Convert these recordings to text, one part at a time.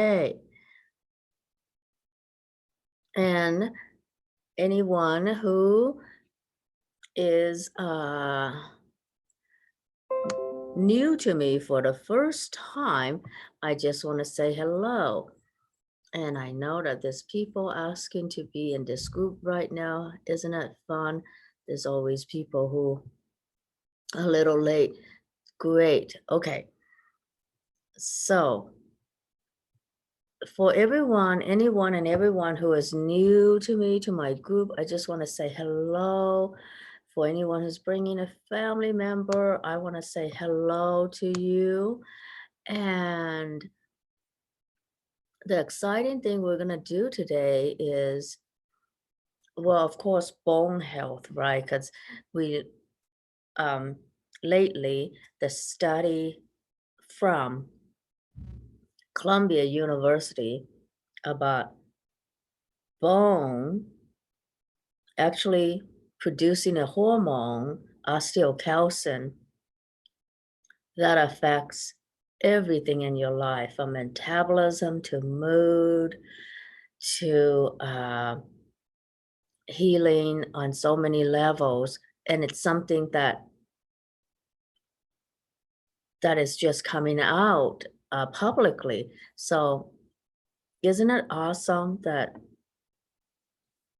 day. And anyone who is new to me for the first time, I just want to say hello. And I know that there's people asking to be in this group right now. Isn't it fun? There's always people who are a little late. Great. Okay. So for everyone, anyone and everyone who is new to me, to my group, I just want to say hello. For anyone who's bringing a family member, I want to say hello to you. And the exciting thing we're going to do today is, well, of course, bone health, right? Because we, um, lately, the study from Columbia University about bone actually producing a hormone, osteocalcin, that affects everything in your life, from metabolism to mood to healing on so many levels. And it's something that is just coming out publicly. So isn't it awesome that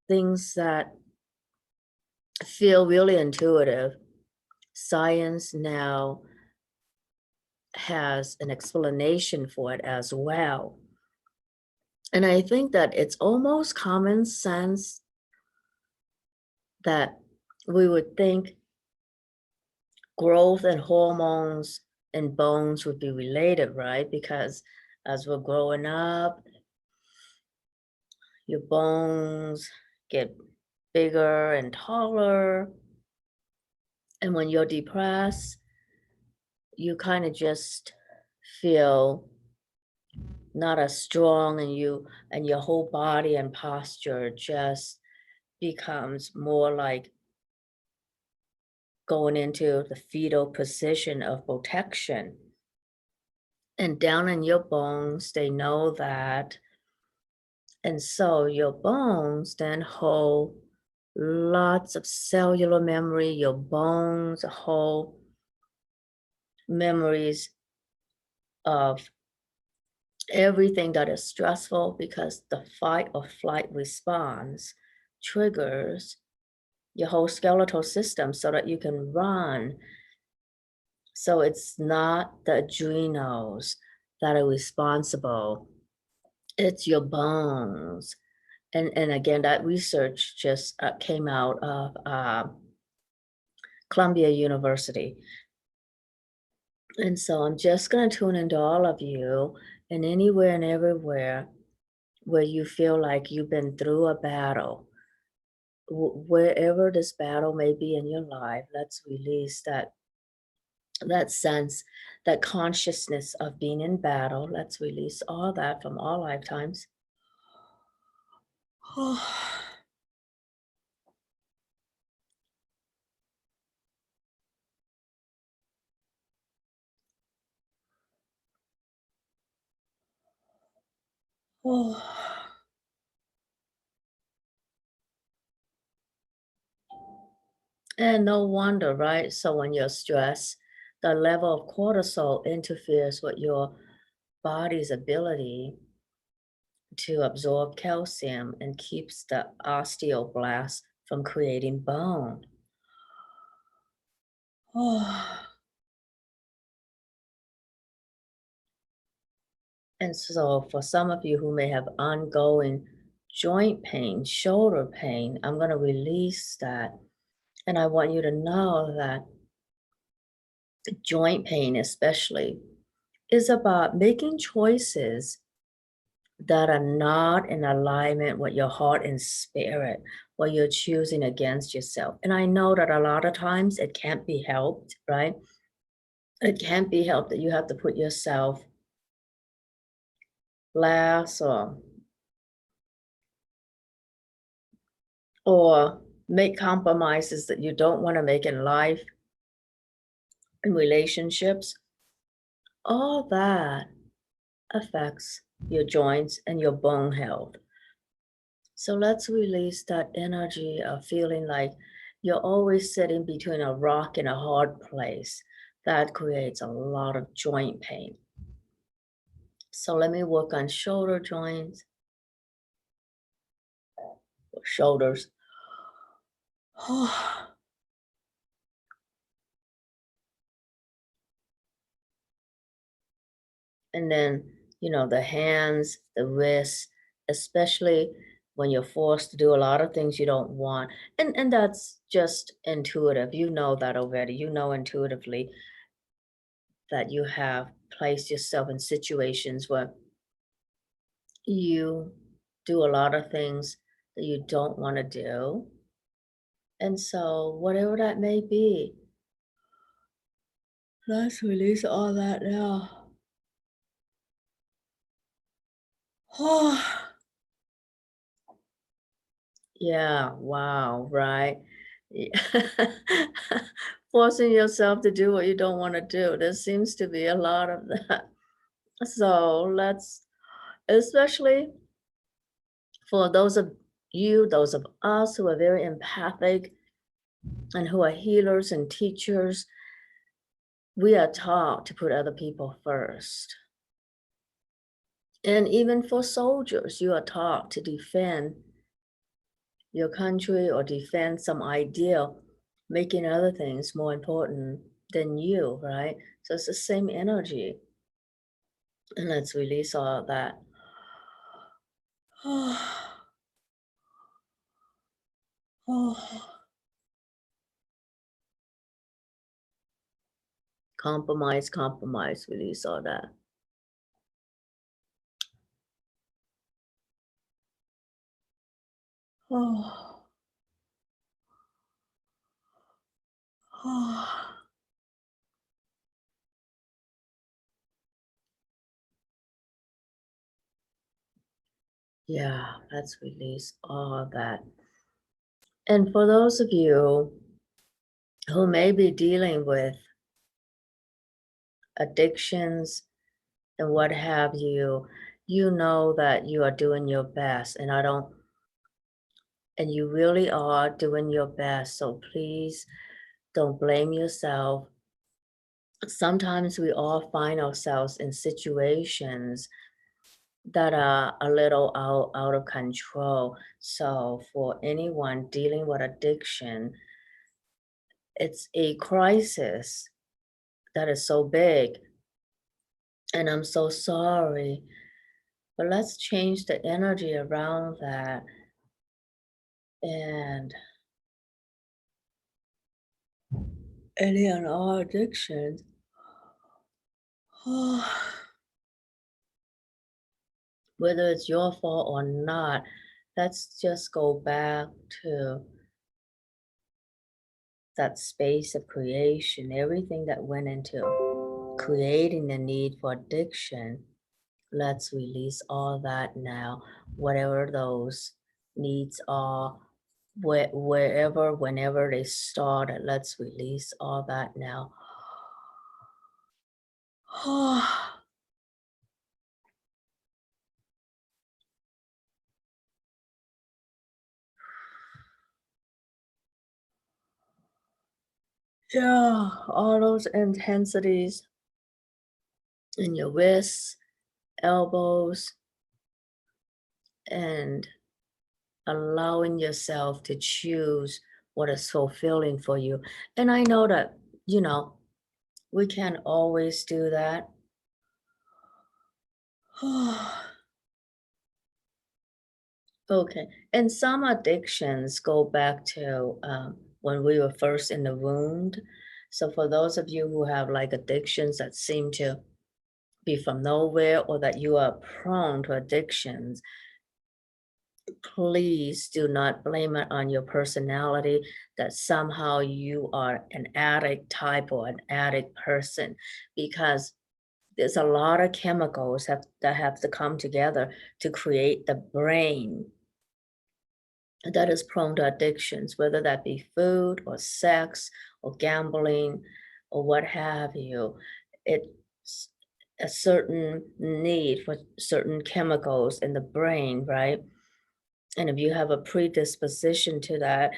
things that feel really intuitive, science now has an explanation for it as well. And I think that it's almost common sense that we would think growth and hormones and bones would be related, right? Because as we're growing up, your bones get bigger and taller. And when you're depressed, you kind of just feel not as strong, and your whole body and posture just becomes more like going into the fetal position of protection. And down in your bones, they know that. And so your bones then hold lots of cellular memory. Your bones hold memories of everything that is stressful, because the fight or flight response triggers your whole skeletal system so that you can run. So it's not the adrenals that are responsible, it's your bones. And again, that research just came out of Columbia University. And so I'm just going to tune into all of you, and anywhere and everywhere where you feel like you've been through a battle, wherever this battle may be in your life, let's release that sense, that consciousness of being in battle. Let's release all that from all lifetimes. And no wonder, right? So when you're stressed, the level of cortisol interferes with your body's ability to absorb calcium and keeps the osteoblast from creating bone. And so for some of you who may have ongoing joint pain, shoulder pain, I'm going to release that. And I want you to know that joint pain, especially, is about making choices that are not in alignment with your heart and spirit, where you're choosing against yourself. And I know that a lot of times it can't be helped, right? It can't be helped that you have to put yourself last, or make compromises that you don't want to make in life, in relationships. All that affects your joints, and your bone health. So let's release that energy of feeling like you're always sitting between a rock and a hard place. That creates a lot of joint pain. So let me work on shoulder joints, shoulders. And then, the hands, the wrists, especially when you're forced to do a lot of things you don't want. And that's just intuitive. You know that already. You know intuitively that you have placed yourself in situations where you do a lot of things that you don't want to do. And so, whatever that may be, let's release all that now. Yeah, wow, right? Yeah. Forcing yourself to do what you don't want to do. There seems to be a lot of that. So let's, especially for those of you, those of us who are very empathic and who are healers and teachers, we are taught to put other people first. And even for soldiers, you are taught to defend your country or defend some ideal, making other things more important than you, right? So it's the same energy. And let's release all of that. Compromise, compromise, release all that. Yeah, let's release all of that. And for those of you who may be dealing with addictions and what have you, you know that you are doing your best. And you really are doing your best. So please don't blame yourself. Sometimes we all find ourselves in situations that are a little out of control. So for anyone dealing with addiction, it's a crisis that is so big. And I'm so sorry. But let's change the energy around that. And any and all addictions. Whether it's your fault or not, let's just go back to that space of creation, everything that went into creating the need for addiction. Let's release all that now, whatever those needs are, wherever, whenever they started, let's release all that now. Yeah, all those intensities in your wrists, elbows, and allowing yourself to choose what is fulfilling for you. And I know that, you know, we can't always do that. Okay. And some addictions go back to when we were first in the womb. So for those of you who have like addictions that seem to be from nowhere or that you are prone to addictions, please do not blame it on your personality that somehow you are an addict type or an addict person, because there's a lot of chemicals that have to come together to create the brain that is prone to addictions, whether that be food or sex or gambling or what have you. It's a certain need for certain chemicals in the brain, right? And if you have a predisposition to that,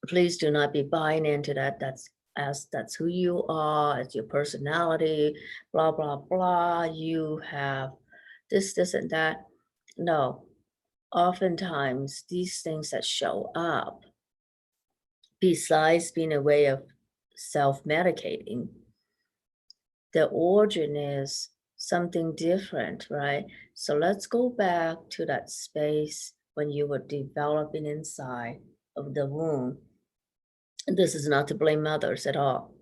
please do not be buying into that. That's who you are, it's your personality, blah, blah, blah. You have this, and that. No, oftentimes these things that show up, besides being a way of self-medicating, the origin is something different, right? So let's go back to that space when you were developing inside of the womb. And this is not to blame mothers at all.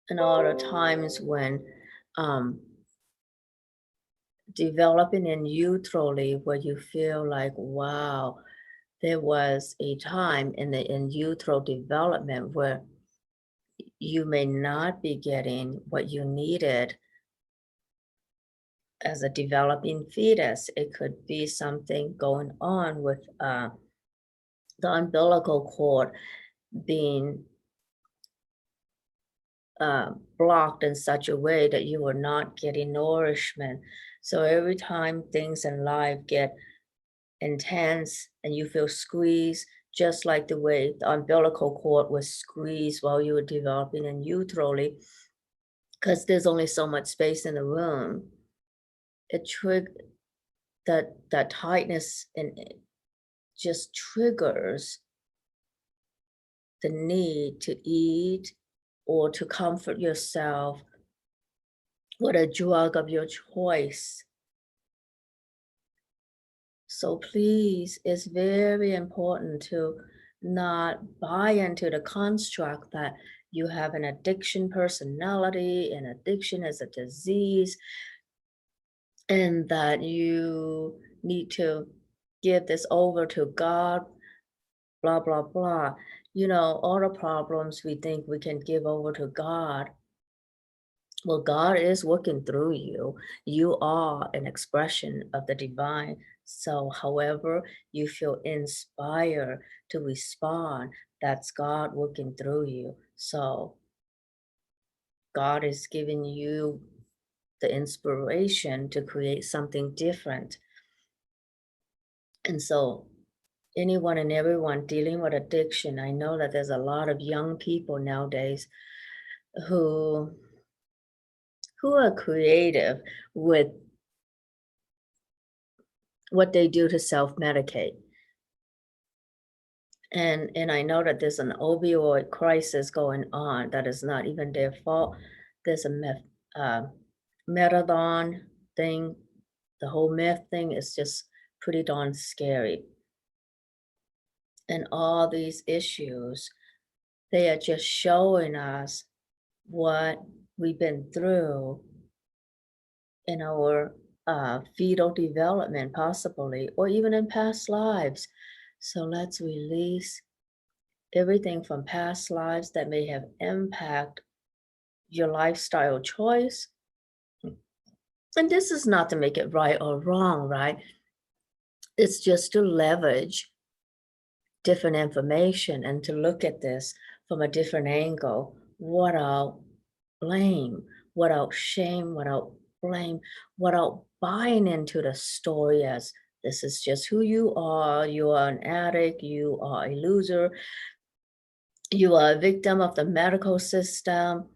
And all the times when um, developing in uterally where you feel like, wow, there was a time in the in utero development where you may not be getting what you needed as a developing fetus. It could be something going on with the umbilical cord being blocked in such a way that you are not getting nourishment. So every time things in life get intense and you feel squeezed, just like the way the umbilical cord was squeezed while you were developing in uterally, because there's only so much space in the room. It triggered that tightness and it just triggers the need to eat or to comfort yourself with a drug of your choice. So please, it's very important to not buy into the construct that you have an addiction personality and addiction is a disease and that you need to give this over to God, blah, blah, blah. You know, all the problems we think we can give over to God. Well, God is working through you. You are an expression of the divine. So, however you feel inspired to respond, that's God working through you. So, God is giving you the inspiration to create something different. And so, anyone and everyone dealing with addiction, I know that there's a lot of young people nowadays who are creative with what they do to self-medicate. And I know that there's an opioid crisis going on that is not even their fault. There's a uh, methadone thing. The whole meth thing is just pretty darn scary. And all these issues, they are just showing us what we've been through in our fetal development, possibly, or even in past lives. So let's release everything from past lives that may have impact your lifestyle choice. And this is not to make it right or wrong, right? It's just to leverage different information and to look at this from a different angle without blame, without shame, without blame, without buying into the story as this is just who you are an addict, you are a loser, you are a victim of the medical system,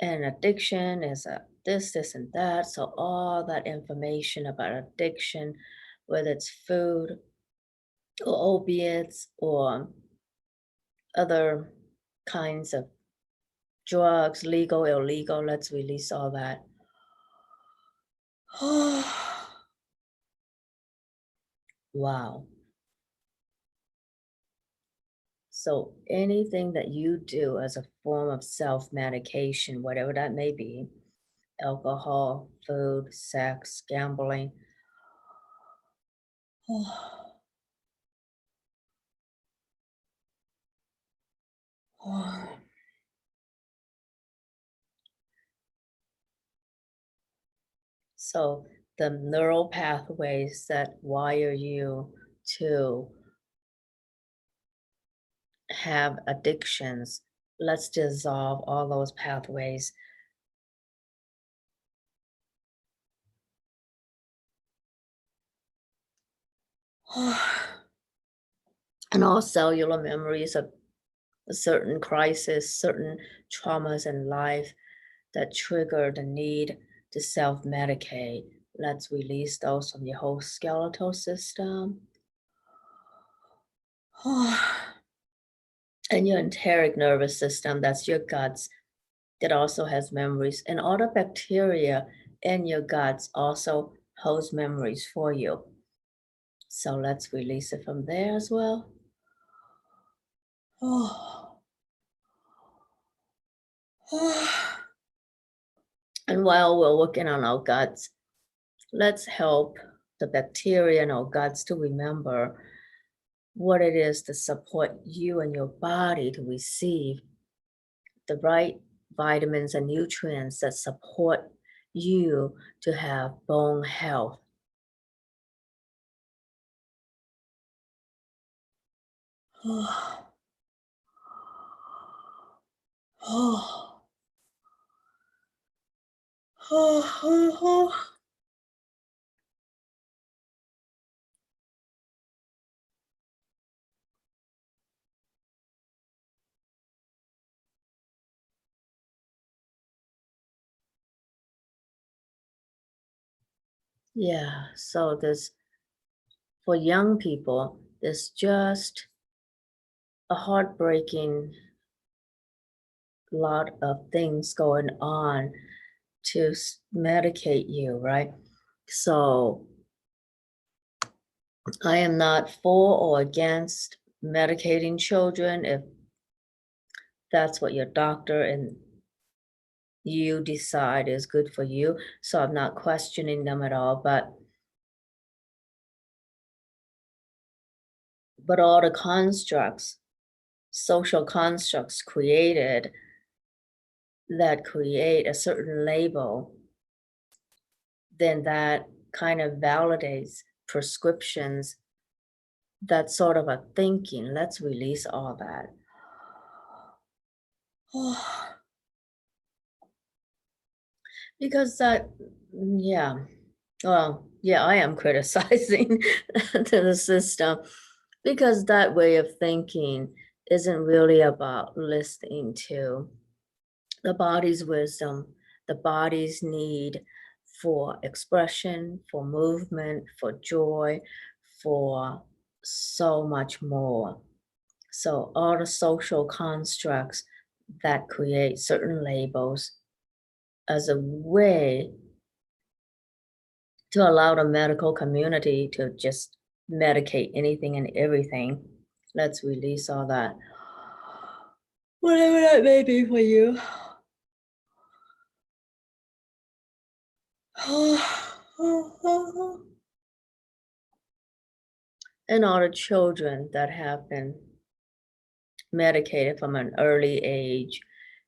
and addiction is a this, and that. So all that information about addiction, whether it's food or opiates or other kinds of drugs, legal, illegal, let's release all that. Wow. So anything that you do as a form of self-medication, whatever that may be, alcohol, food, sex, gambling, so the neural pathways that wire you to have addictions. Let's dissolve all those pathways. And all cellular memories of a certain crisis, certain traumas in life that trigger the need to self-medicate. Let's release those from your whole skeletal system. And your enteric nervous system, that's your guts, that also has memories. And all the bacteria in your guts also holds memories for you. So let's release it from there as well. And while we're working on our guts, let's help the bacteria in our guts to remember what it is to support you and your body to receive the right vitamins and nutrients that support you to have bone health. Yeah, so there's, for young people, there's just a heartbreaking lot of things going on to medicate you, right? So I am not for or against medicating children if that's what your doctor and you decide is good for you. So I'm not questioning them at all, but all the constructs, social constructs created that create a certain label, then that kind of validates prescriptions, that sort of a thinking. Let's release all that. Because that, yeah, well, yeah, I am criticizing to the system because that way of thinking isn't really about listening to the body's wisdom, the body's need for expression, for movement, for joy, for so much more. So all the social constructs that create certain labels as a way to allow the medical community to just medicate anything and everything. Let's release all that. Whatever that may be for you. And all the children that have been medicated from an early age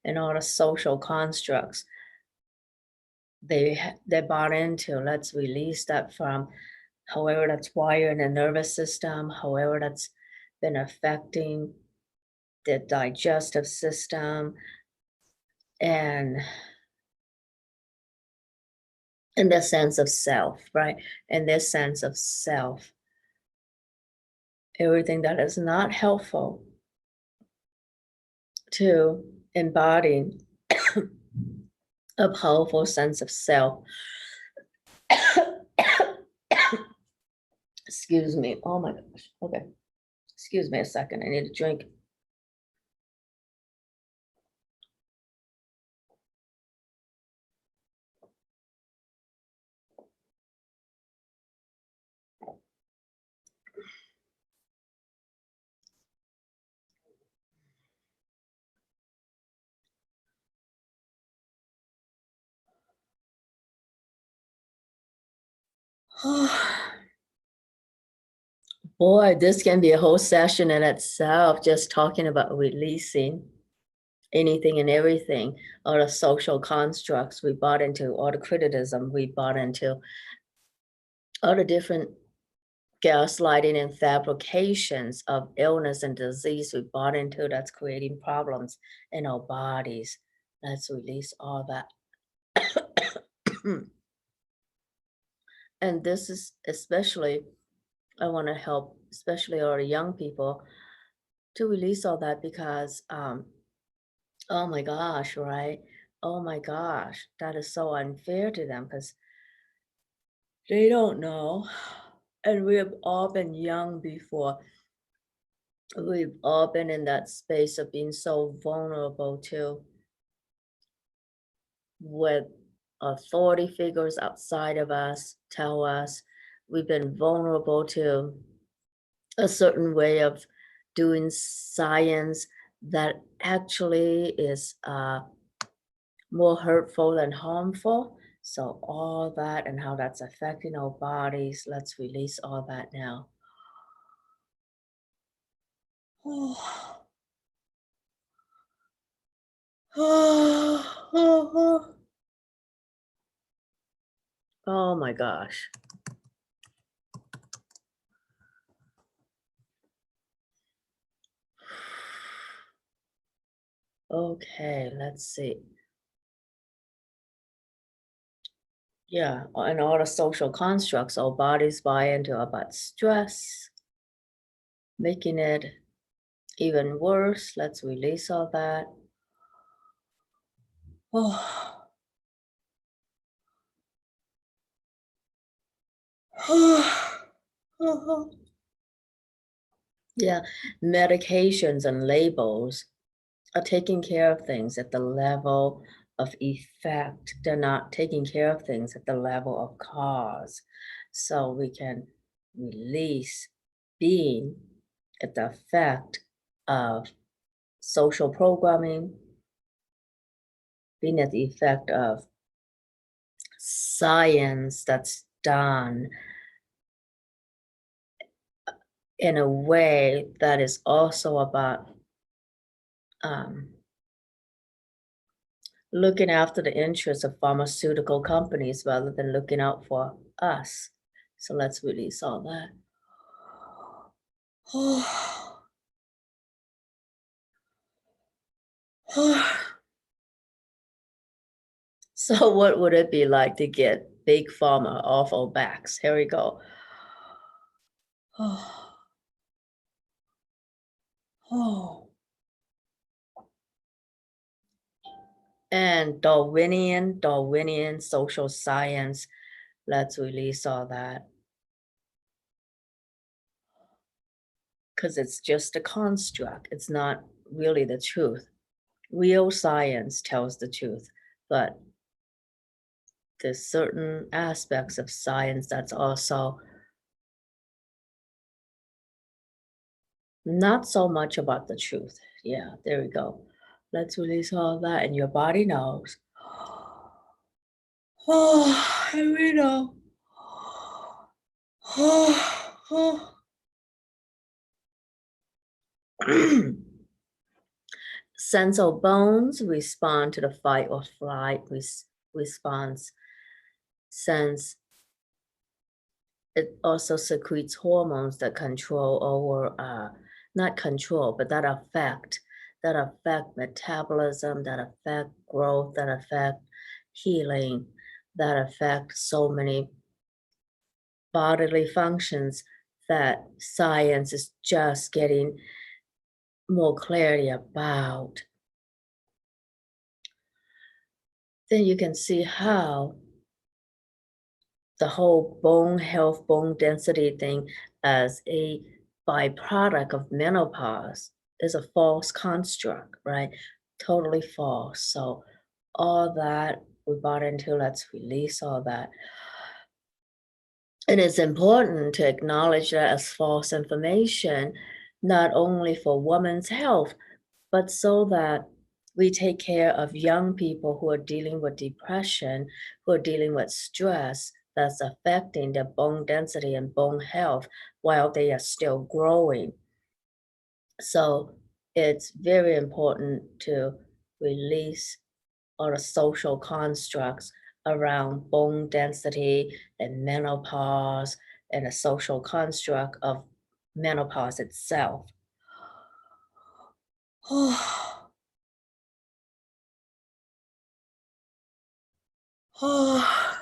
and all the social constructs they bought into, let's release that from however that's wired in the nervous system, however that's been affecting the digestive system, and in the sense of self, right? In this sense of self, everything that is not helpful to embody a powerful sense of self. Excuse me. Oh my gosh. Okay. Excuse me a second. I need a drink. Boy, this can be a whole session in itself, just talking about releasing anything and everything, all the social constructs we bought into, all the criticism we bought into. all the different gaslighting and fabrications of illness and disease we bought into that's creating problems in our bodies. Let's release all that. And this is especially, I want to help, especially our young people, to release all that because, oh my gosh, right? Oh my gosh, that is so unfair to them because they don't know. And we have all been young before. We've all been in that space of being so vulnerable to what authority figures outside of us tell us. We've been vulnerable to a certain way of doing science that actually is more hurtful than harmful. So, all that and how that's affecting our bodies, let's release all that now. Oh my gosh. Okay, let's see. Yeah, and all the social constructs our bodies buy into about stress, making it even worse. Let's release all that. Oh. Yeah, medications and labels are taking care of things at the level of effect. They're not taking care of things at the level of cause. So we can release being at the effect of social programming, being at the effect of science that's done in a way that is also about um, looking after the interests of pharmaceutical companies rather than looking out for us. So let's release all that. So what would it be like to get big pharma off our backs? Here we go. And Darwinian social science. Let's release all that because it's just a construct. It's not really the truth. Real science tells the truth, but there's certain aspects of science that's also not so much about the truth. Yeah, there we go. Let's release all that, and your body knows. Oh, and we know. Sense bones respond to the fight or flight response. Sense it also secretes hormones that control over, not control, but that affect metabolism, that affect growth, that affect healing, that affect so many bodily functions that science is just getting more clarity about. Then you can see how the whole bone health, bone density thing as a byproduct of menopause is a false construct, right? Totally false. So all that we bought into, let's release all that. And it's important to acknowledge that as false information, not only for women's health, but so that we take care of young people who are dealing with depression, who are dealing with stress that's affecting their bone density and bone health while they are still growing. So it's very important to release all the social constructs around bone density and menopause and a social construct of menopause itself. Oh, oh,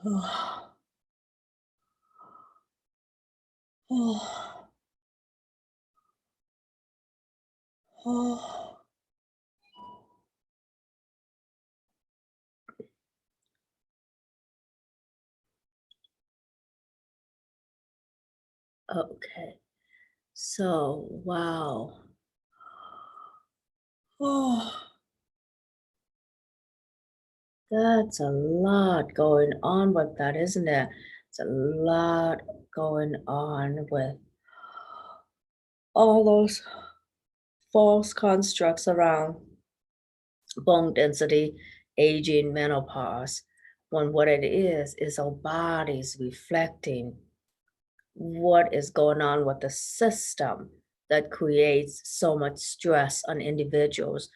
oh, oh, oh. Okay, so wow. Oh, that's a lot going on with that, isn't it? It's a lot going on with all those false constructs around bone density, aging, menopause, when what it is our bodies reflecting what is going on with the system that creates so much stress on individuals,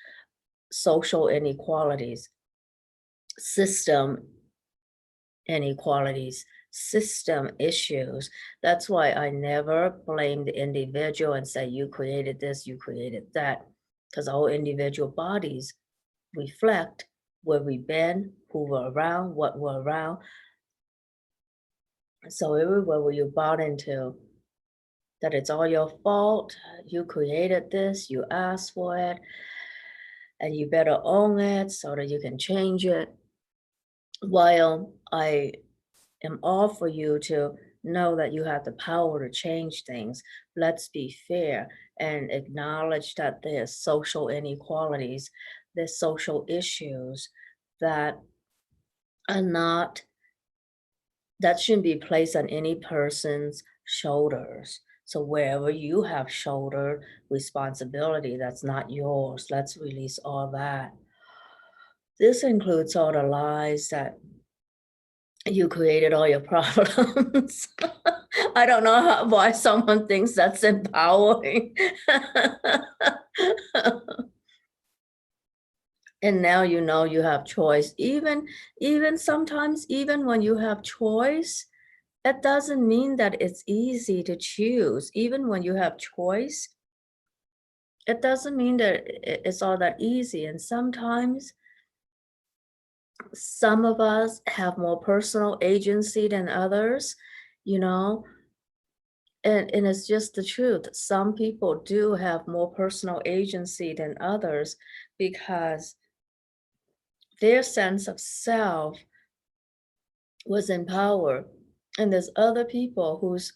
social inequalities, system inequalities, system issues. That's why I never blame the individual and say, you created this, you created that, because our individual bodies reflect where we've been, who we're around, what we're around. So everywhere where you bought into that it's all your fault, you created this, you asked for it, and you better own it so that you can change it. While I am all for you to know that you have the power to change things, let's be fair and acknowledge that there's social inequalities, there's social issues that are not that shouldn't be placed on any person's shoulders. So wherever you have shoulder responsibility that's not yours, let's release all that. This includes all the lies that you created all your problems. I don't know why someone thinks that's empowering. And now you know you have choice. Even sometimes, even when you have choice, that doesn't mean that it's easy to choose. Even when you have choice, it doesn't mean that it's all that easy. And sometimes some of us have more personal agency than others, you know, and it's just the truth. Some people do have more personal agency than others because their sense of self was empowered. And there's other people whose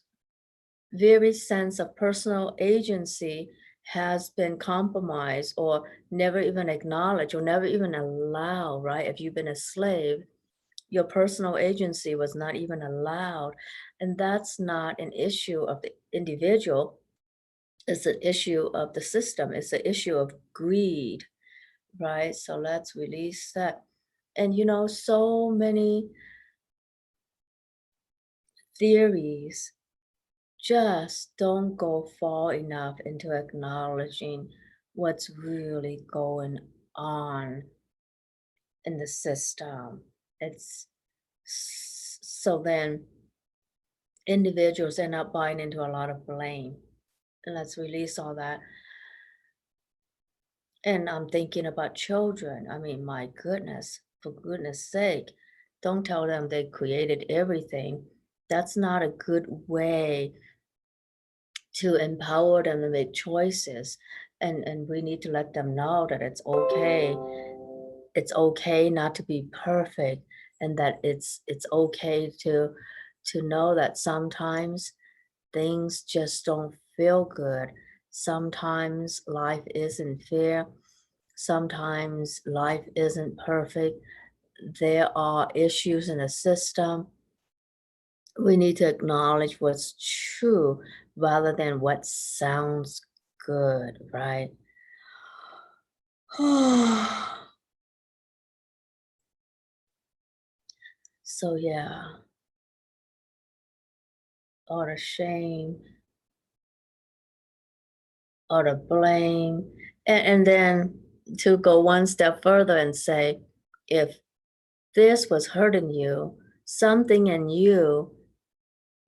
very sense of personal agency has been compromised or never even acknowledged or never even allowed, right? If you've been a slave, your personal agency was not even allowed. And that's not an issue of the individual, it's an issue of the system, it's an issue of greed, right? So let's release that. And so many theories just don't go far enough into acknowledging what's really going on in the system. It's so then individuals end up buying into a lot of blame. And let's release all that. And I'm thinking about children. I mean, my goodness, for goodness sake, don't tell them they created everything. That's not a good way to empower them to make choices. And we need to let them know that it's okay. It's okay not to be perfect, and that it's okay to know that sometimes things just don't feel good. Sometimes life isn't fair. Sometimes life isn't perfect. There are issues in the system. We need to acknowledge what's true rather than what sounds good, right? So yeah, all the shame, all the blame, and then to go one step further and say, if this was hurting you, something in you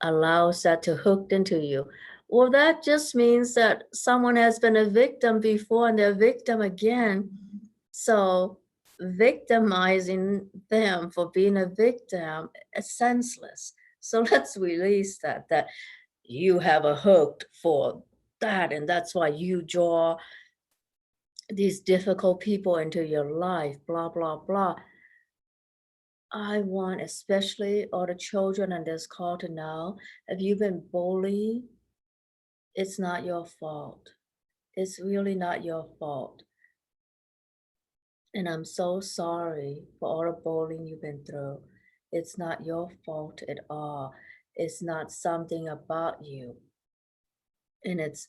allows that to hook into you. Well, that just means that someone has been a victim before and they're a victim again. So victimizing them for being a victim is senseless. So let's release that you have a hook for that, and that's why you draw these difficult people into your life, blah, blah, blah. I want especially all the children on this call to know, if you've been bullied, it's not your fault. It's really not your fault. And I'm so sorry for all the bullying you've been through. It's not your fault at all. It's not something about you. And it's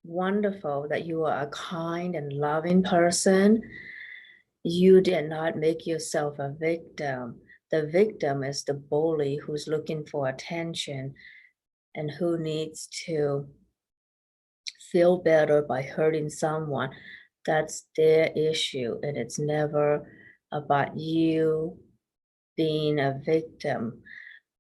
wonderful that you are a kind and loving person. You did not make yourself a victim. The victim is the bully who's looking for attention and who needs to feel better by hurting someone. That's their issue, and it's never about you being a victim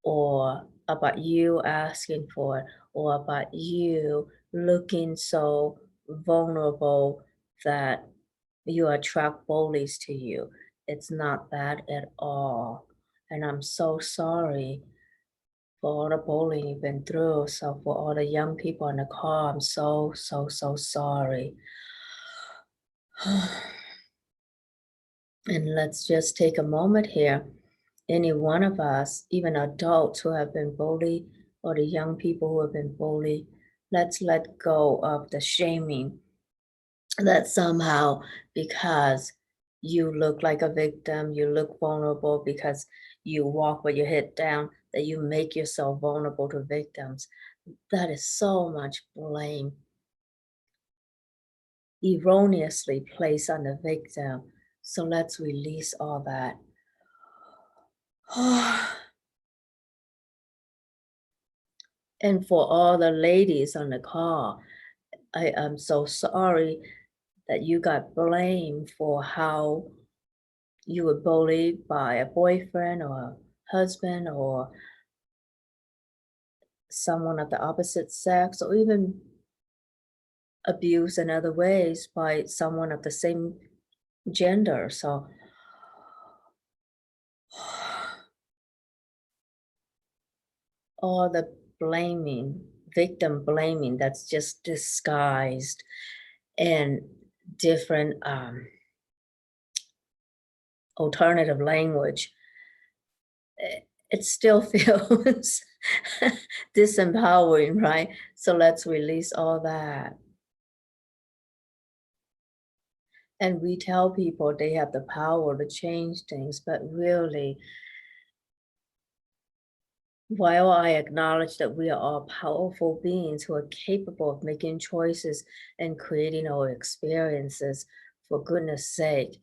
or about you asking for it or about you looking so vulnerable that you attract bullies to you. It's not that at all. And I'm so sorry for all the bullying you've been through. So for all the young people in the car, I'm so, so, so sorry. And let's just take a moment here. Any one of us, even adults who have been bullied, or the young people who have been bullied, let's let go of the shaming that somehow because you look like a victim, you look vulnerable because you walk with your head down, that you make yourself vulnerable to victims. That is so much blame erroneously placed on the victim. So let's release all that. And for all the ladies on the call, I am so sorry that you got blamed for how you were bullied by a boyfriend or a husband or someone of the opposite sex, or even abused in other ways by someone of the same gender. So all the blaming, victim blaming that's just disguised and different alternative language, it still feels disempowering, right? So let's release all that. And we tell people they have the power to change things, but really, while I acknowledge that we are all powerful beings who are capable of making choices and creating our experiences, for goodness sake,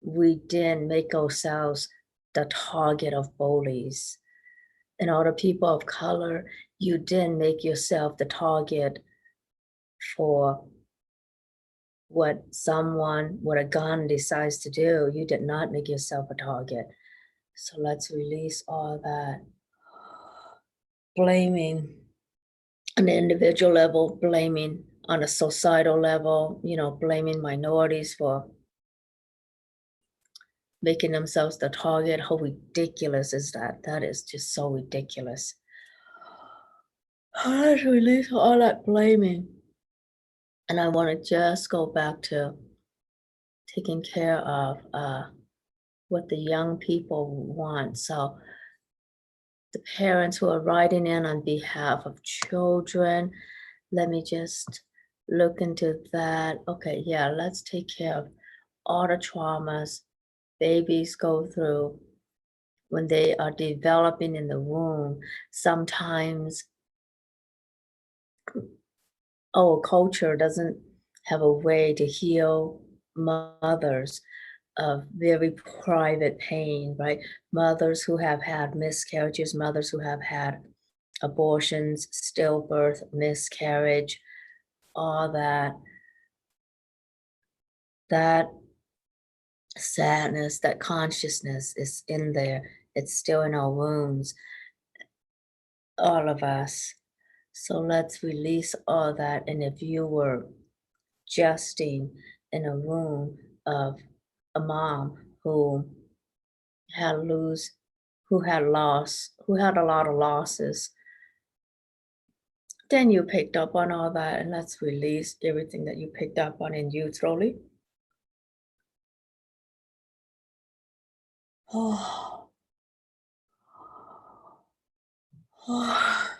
we didn't make ourselves the target of bullies. And all the people of color, you didn't make yourself the target for what someone with a gun decides to do. You did not make yourself a target. So let's release all that blaming on the individual level, blaming on a societal level, blaming minorities for making themselves the target. How ridiculous is that? That is just so ridiculous. Let's release all that blaming. And I want to just go back to taking care of what the young people want. So the parents who are writing in on behalf of children, let me just look into that. Okay, yeah, let's take care of all the traumas babies go through when they are developing in the womb. Sometimes our culture doesn't have a way to heal mothers of very private pain, right? Mothers who have had miscarriages, mothers who have had abortions, stillbirth, miscarriage, all that sadness, that consciousness is in there. It's still in our wounds, all of us. So let's release all that. And if you were jesting in a room of a mom had lose who had a lot of losses, then you picked up on all that, and let's release everything that you picked up on in you slowly. Oh, oh.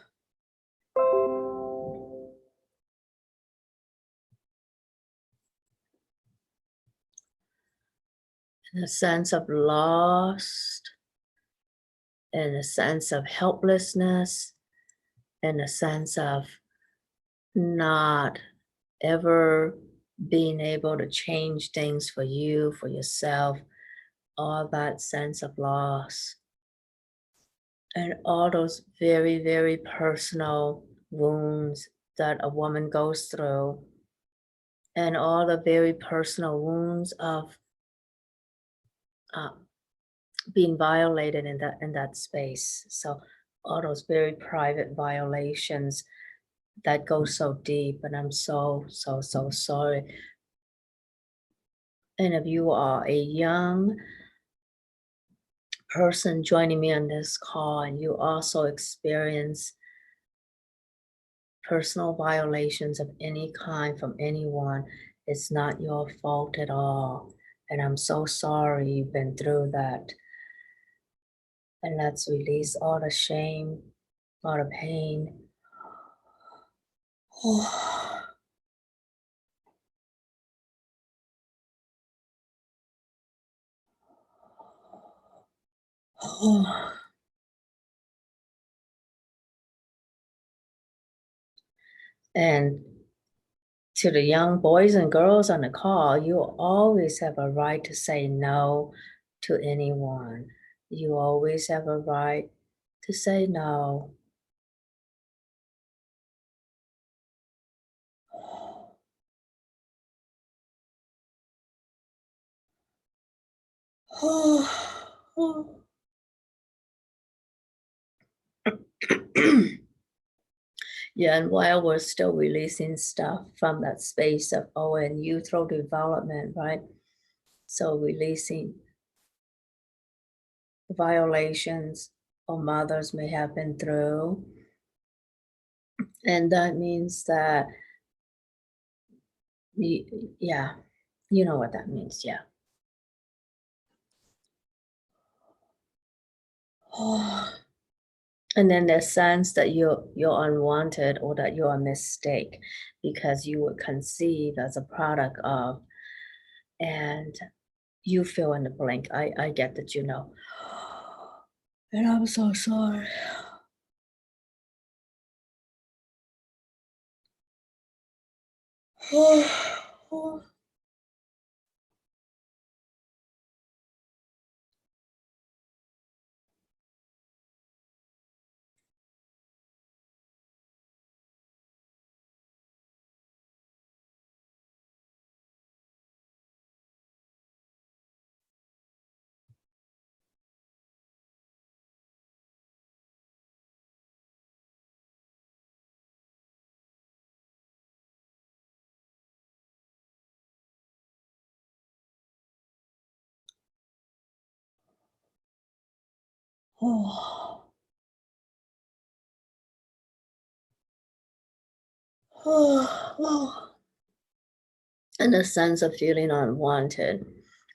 In a sense of lost, in a sense of helplessness, in a sense of not ever being able to change things for you, for yourself, all that sense of loss, and all those very, very personal wounds that a woman goes through, and all the very personal wounds of uh, being violated in that space. So all those very private violations that go so deep, and I'm so, so, so sorry. And if you are a young person joining me on this call and you also experience personal violations of any kind from anyone, it's not your fault at all. And I'm so sorry you've been through that. And let's release all the shame, all the pain. And to the young boys and girls on the call, you always have a right to say no to anyone. You always have a right to say no. Yeah, and while we're still releasing stuff from that space of and youthful development, right? So releasing violations or mothers may have been through. And that means that, yeah, you know what that means, yeah. And then the sense that you're unwanted or that you're a mistake because you were conceived as a product of, and you fill in the blank. I get that, you know. And I'm so sorry. Oh, oh. And a sense of feeling unwanted,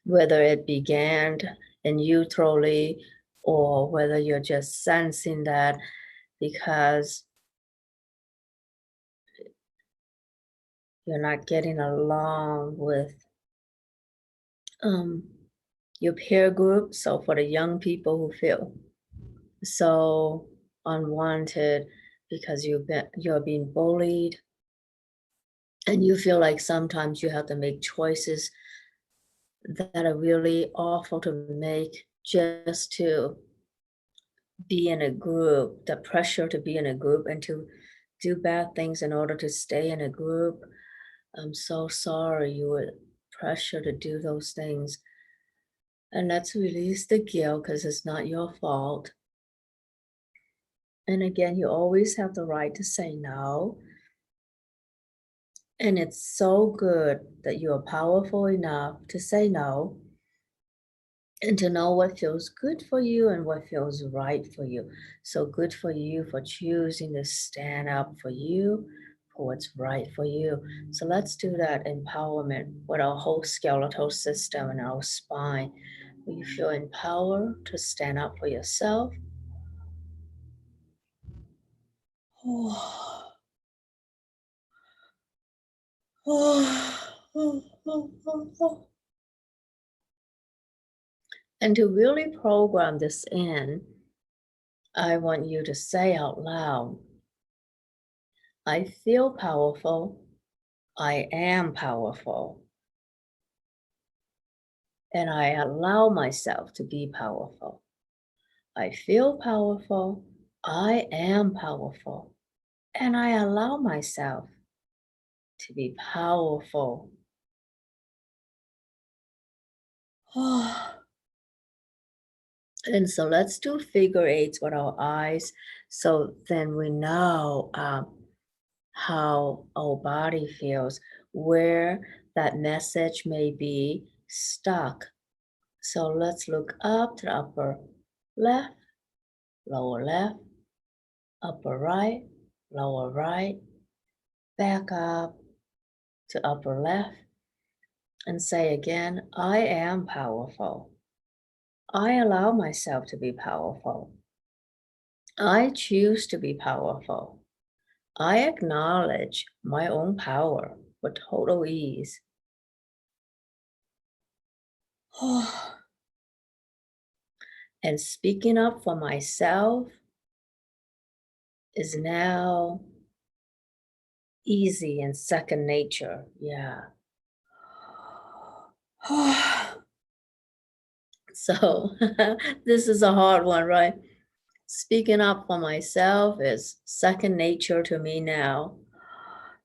whether it began in you truly or whether you're just sensing that because you're not getting along with um, your peer group. So for the young people who feel so unwanted because you're being bullied and you feel like sometimes you have to make choices that are really awful to make just to be in a group, the pressure to be in a group and to do bad things in order to stay in a group. I'm so sorry you were pressured to do those things. And let's release the guilt because it's not your fault. And again, you always have the right to say no. And it's so good that you are powerful enough to say no and to know what feels good for you and what feels right for you. So good for you for choosing to stand up for you, for what's right for you. So let's do that empowerment with our whole skeletal system and our spine. Will you feel empowered to stand up for yourself? And to really program this in, I want you to say out loud, I feel powerful. I am powerful. And I allow myself to be powerful. I feel powerful. I am powerful. And I allow myself to be powerful. And so let's do figure eights with our eyes. So then we know how our body feels, where that message may be stuck. So let's look up to the upper left, lower left, upper right, lower right, back up to upper left, and say again, I am powerful. I allow myself to be powerful. I choose to be powerful. I acknowledge my own power with total ease. And speaking up for myself is now easy and second nature. Yeah. So this is a hard one, right? Speaking up for myself is second nature to me now.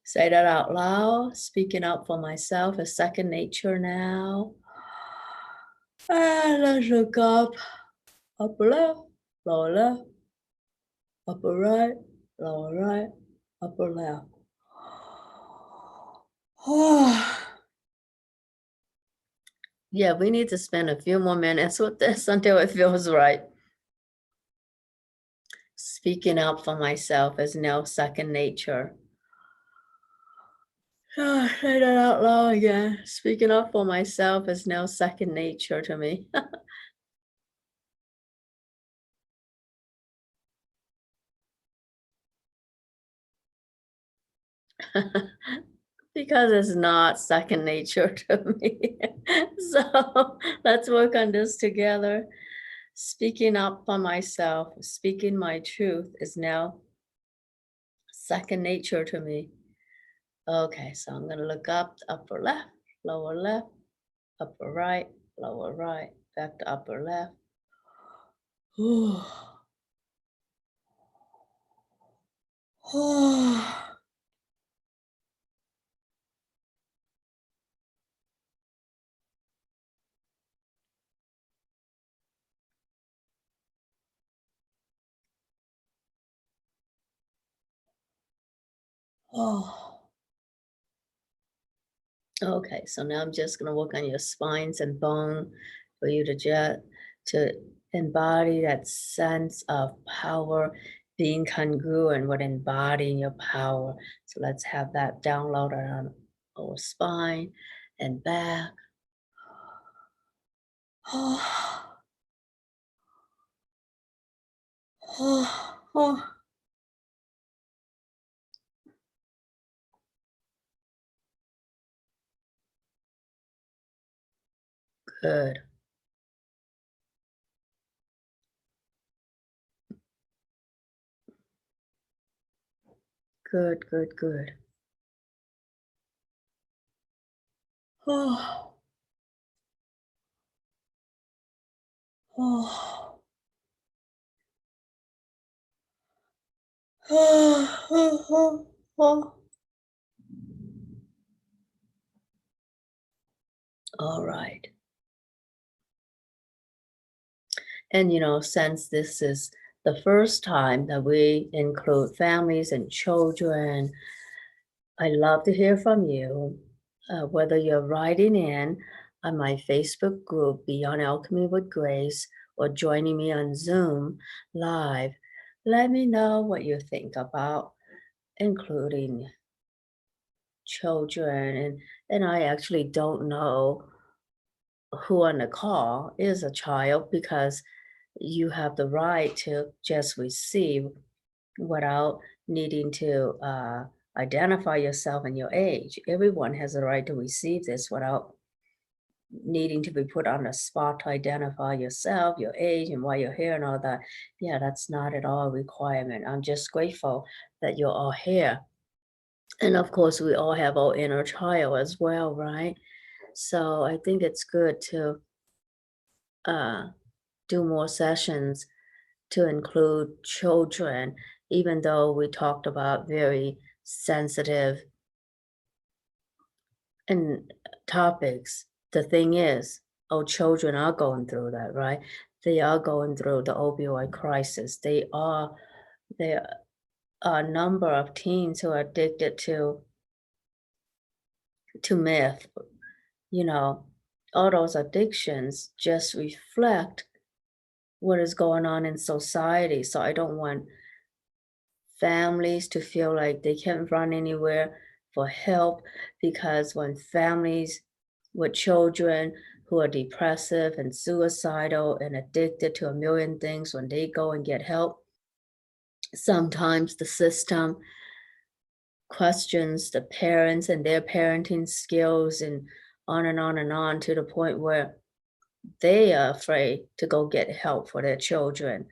Say that out loud. Speaking up for myself is second nature now. And let's look up. Upper left, lower left, upper right, lower right, upper left. Yeah, we need to spend a few more minutes with this until it feels right. Speaking up for myself is now second nature. Say that out loud again. Speaking up for myself is now second nature to me. Because it's not second nature to me. So let's work on this together. Speaking up for myself, speaking my truth is now second nature to me. Okay, so I'm going to look up, upper left, upper right, lower right, back to upper left. Okay, so now I'm just going to work on your spines and bone for you to just to embody that sense of power, being congruent with embodying your power. So let's have that downloaded on our spine and back. Good, good, good, good. Oh. All right. And since this is the first time that we include families and children, I love to hear from you, whether you're writing in on my Facebook group, Beyond Alchemy with Grace, or joining me on Zoom live. Let me know what you think about including children. And I actually don't know who on the call is a child because you have the right to just receive without needing to identify yourself and your age. Everyone has a right to receive this without needing to be put on the spot to identify yourself, your age, and why you're here and all that. Yeah, that's not at all a requirement. I'm just grateful that you're all here. And of course, we all have our inner child as well, right? So I think it's good to uh, do more sessions to include children, even though we talked about very sensitive and topics. The thing is, our children are going through that, right? They are going through the opioid crisis. There are a number of teens who are addicted to meth. You know, all those addictions just reflect what is going on in society. So I don't want families to feel like they can't run anywhere for help because when families with children who are depressive and suicidal and addicted to a million things, when they go and get help, sometimes the system questions the parents and their parenting skills and on and on and on to the point where they are afraid to go get help for their children,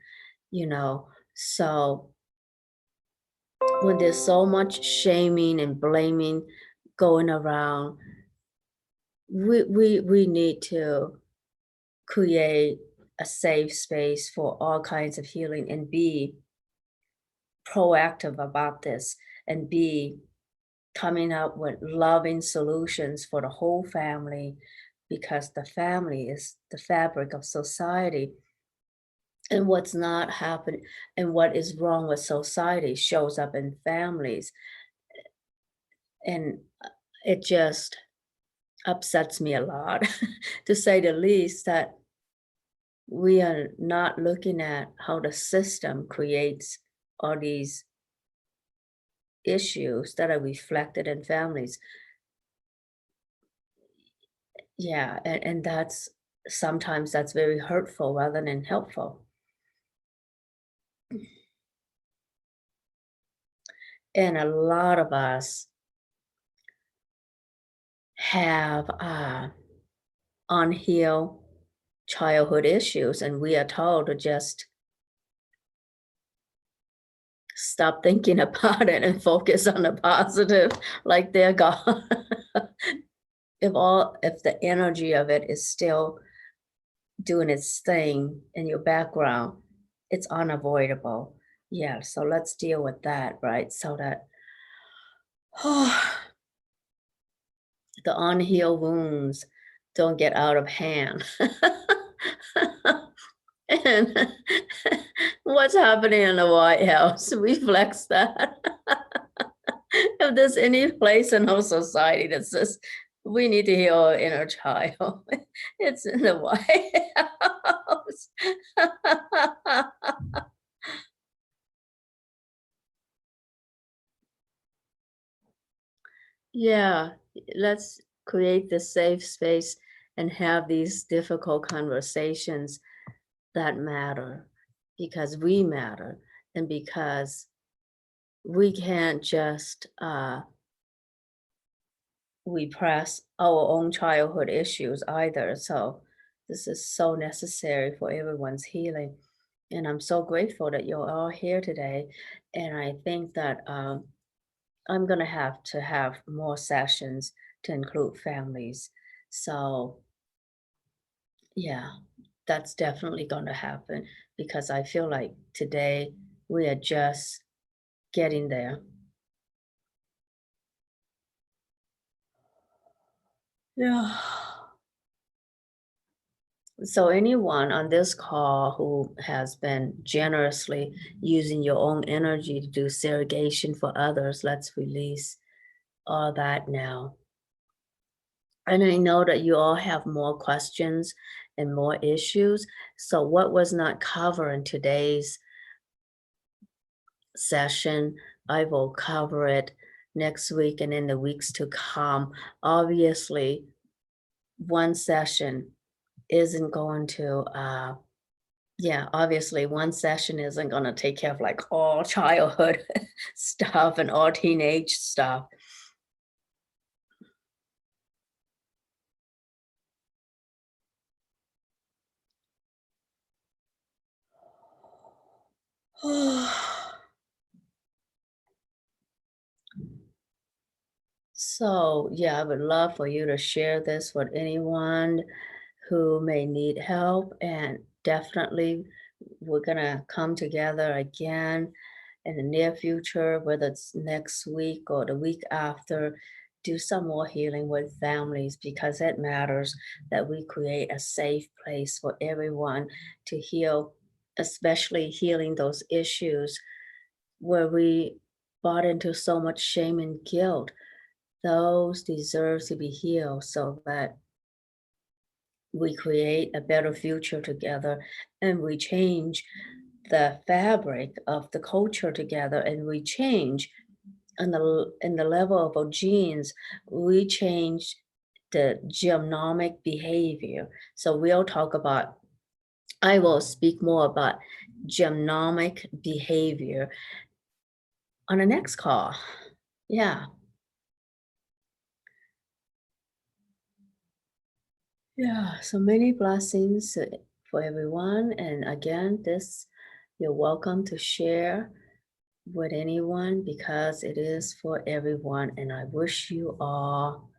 you know. So when there's so much shaming and blaming going around, we need to create a safe space for all kinds of healing and be proactive about this and be coming up with loving solutions for the whole family because the family is the fabric of society. And what's not happening and what is wrong with society shows up in families. And it just upsets me a lot, to say the least, that we are not looking at how the system creates all these issues that are reflected in families. Yeah, and that's sometimes that's very hurtful rather than helpful. And a lot of us have unhealed childhood issues, and we are told to just stop thinking about it and focus on the positive, like they're gone. If the energy of it is still doing its thing in your background, it's unavoidable. Yeah, so let's deal with that, right? So that the unhealed wounds don't get out of hand. And what's happening in the White House reflects that. If there's any place in our society that says we need to heal our inner child, it's in the White House. Yeah, let's create the safe space and have these difficult conversations that matter because we matter and because we can't just repress our own childhood issues either. So this is so necessary for everyone's healing. And I'm so grateful that you're all here today. And I think that I'm going to have more sessions to include families. So, yeah. That's definitely going to happen because I feel like today we are just getting there. Yeah. So anyone on this call who has been generously using your own energy to do surrogation for others, let's release all that now. And I know that you all have more questions and more issues. So what was not covered in today's session, I will cover it next week and in the weeks to come. Obviously, one session isn't going to yeah, obviously one session isn't going to take care of like all childhood stuff and all teenage stuff. So, yeah, I would love for you to share this with anyone who may need help. And definitely, we're going to come together again in the near future, whether it's next week or the week after, do some more healing with families because it matters that we create a safe place for everyone to heal, especially healing those issues where we bought into so much shame and guilt. Those deserve to be healed so that we create a better future together and we change the fabric of the culture together and we change on the in the level of our genes, we change the genomic behavior. So we'll talk about, I will speak more about genomic behavior on the next call. Yeah. Yeah, so many blessings for everyone. And again, this you're welcome to share with anyone because it is for everyone. And I wish you all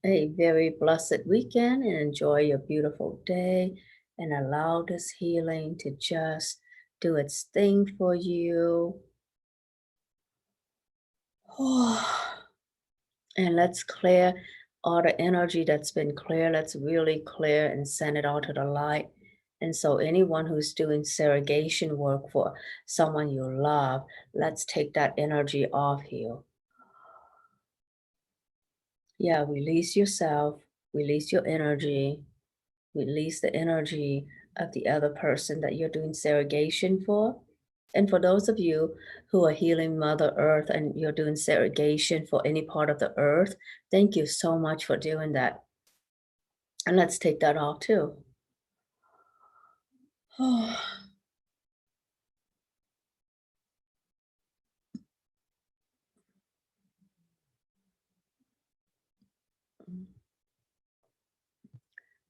a very blessed weekend and enjoy your beautiful day and allow this healing to just do its thing for you. And let's clear all the energy that's been clear. Let's really clear and send it all to the light. And so, anyone who's doing surrogation work for someone you love, let's take that energy off you. Yeah, release yourself, release your energy, release the energy of the other person that you're doing surrogation for. And for those of you who are healing Mother Earth and you're doing surrogation for any part of the earth, thank you so much for doing that. And let's take that off too.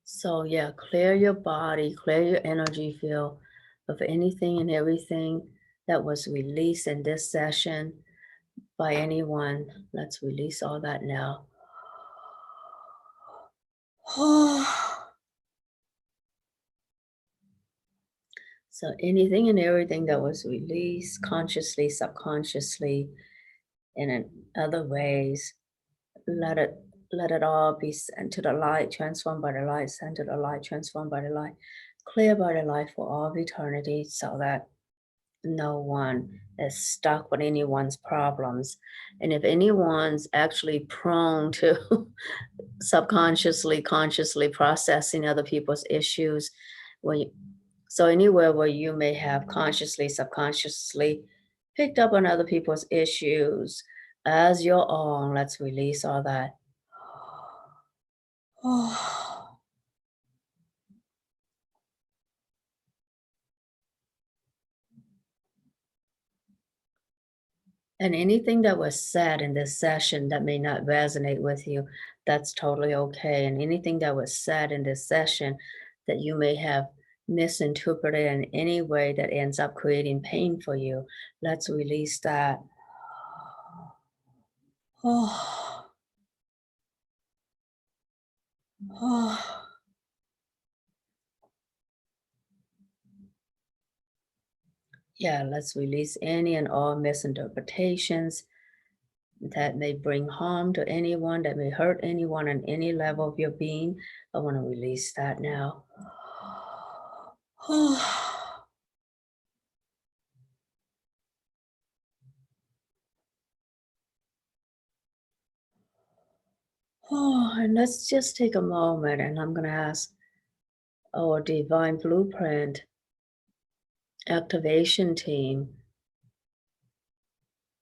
So, yeah, clear your body, clear your energy field of anything and everything that was released in this session by anyone. Let's release all that now. So, anything and everything that was released consciously, subconsciously, and in other ways, let it let it all be sent to the light, transformed by the light, sent to the light, transformed by the light, clear by the light for all of eternity, so that no one is stuck with anyone's problems. And if anyone's actually prone to subconsciously, consciously processing other people's issues, when you, so anywhere where you may have consciously, subconsciously picked up on other people's issues as your own, let's release all that. And anything that was said in this session that may not resonate with you, that's totally okay. And anything that was said in this session that you may have misinterpreted in any way that ends up creating pain for you, let's release that. Yeah, let's release any and all misinterpretations that may bring harm to anyone, that may hurt anyone on any level of your being. I want to release that now. And let's just take a moment and I'm going to ask our divine blueprint activation team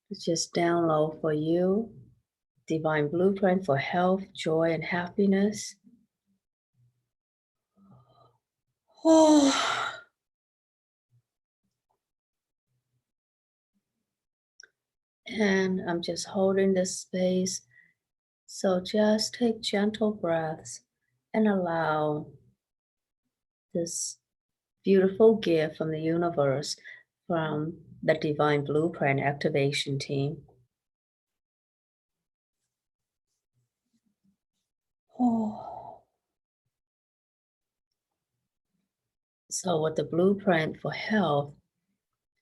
to just download for you divine blueprint for health, joy, and happiness. And I'm just holding this space. So just take gentle breaths and allow this beautiful gift from the universe, from the divine blueprint activation team. So, with the blueprint for health,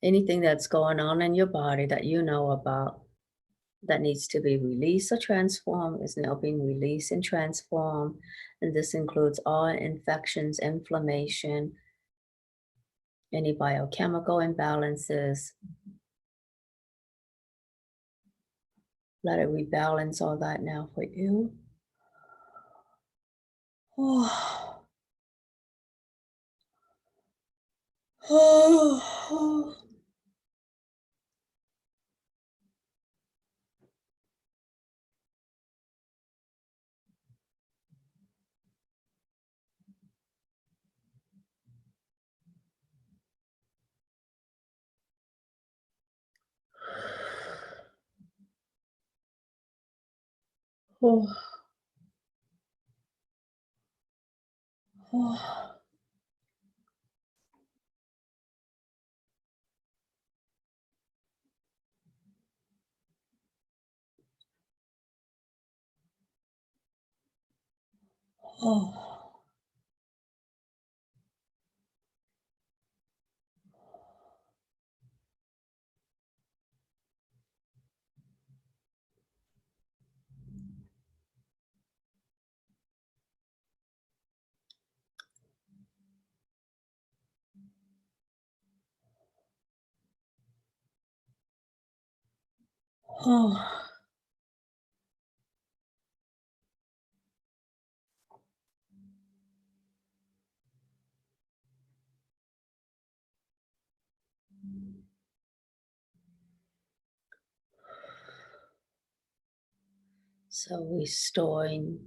anything that's going on in your body that you know about that needs to be released or transformed is now being released and transformed. And this includes all infections, inflammation, any biochemical imbalances. Let it rebalance all that now for you. So restoring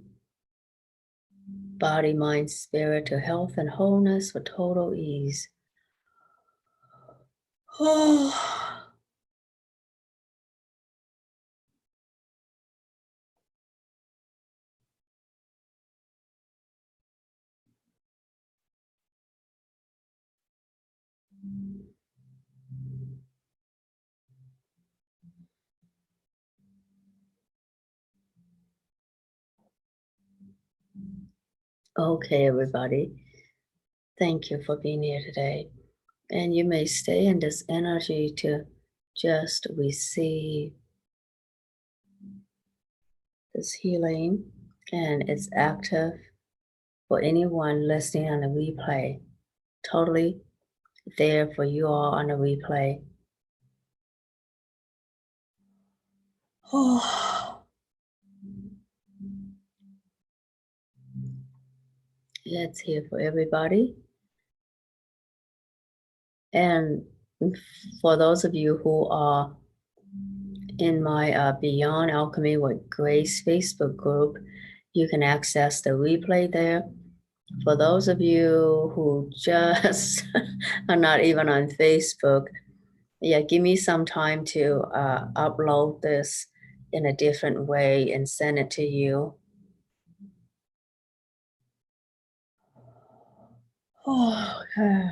body, mind, spirit to health and wholeness for total ease. Okay, everybody. Thank you for being here today. And you may stay in this energy to just receive this healing. And it's active for anyone listening on the replay. Totally there for you all on the replay. It's here for everybody. And for those of you who are in my Beyond Alchemy with Grace Facebook group, you can access the replay there. For those of you who just are not even on Facebook, yeah, give me some time to upload this in a different way and send it to you. Okay.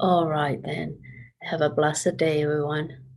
All right, then. Have a blessed day, everyone.